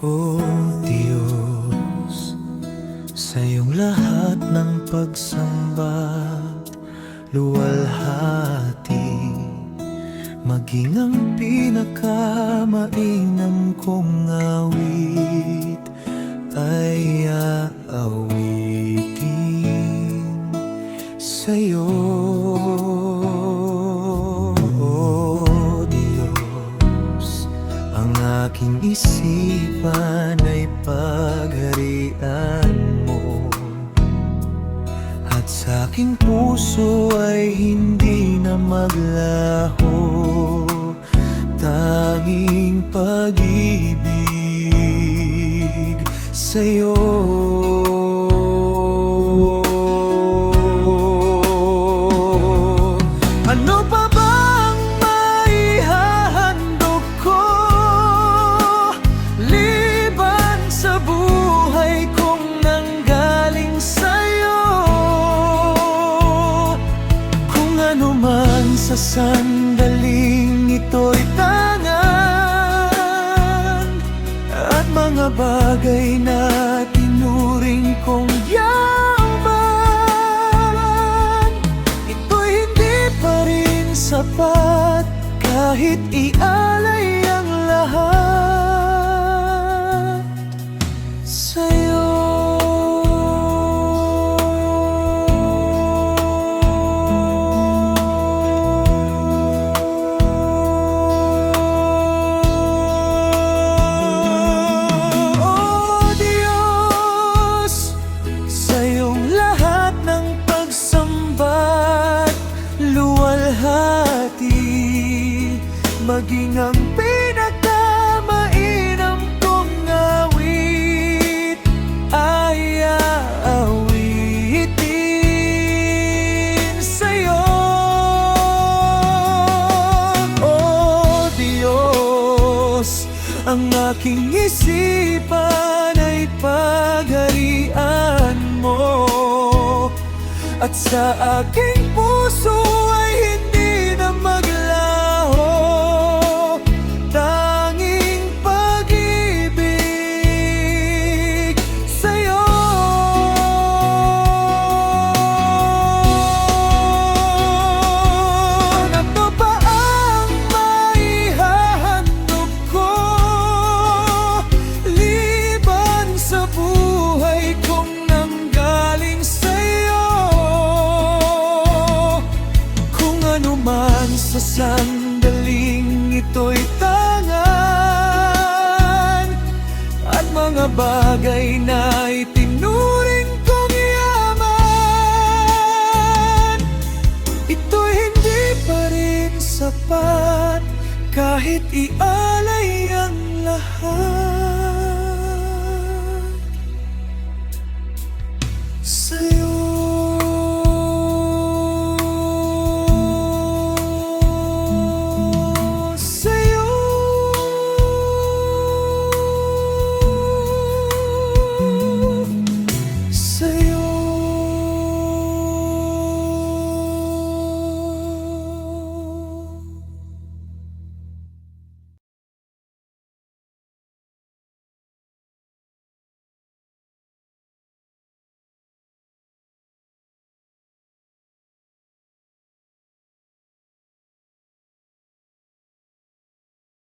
O Diyos, sa iyong lahat ng pagsamba, luwalhati, maging ang pinakamainam kong awit ay aawitin sa'yo. O Diyos, ang aking isipan ay pagharian mo, at sa aking puso ay hindi na maglaho tanging pag-ibig sa'yo. Ano pa ba ang maihahandog ko liban sa buhay kong nanggaling sa'yo? Kung ano man sa sandaling ito'y tangan, at mga bagay na tinuring kong yaman, ito'y hindi pa rin sapat kahit ialay ang lahat sa'yo. Maging ang pinakamainam kong awit ay aawitin sa'yo. O Diyos, ang aking isipan ay pagharian mo, at sa aking puso ay hindi na maglaho tanging pag-ibig sa'yo. Ano pa ang maihahandog ko liban sa buhay kong nanggaling sa'yo? Kung ano man sa sandaling ito'y tangan, at mga bagay na itinuring kong yaman, ito'y hindi pa rin sapat kahit ialay ang lahat.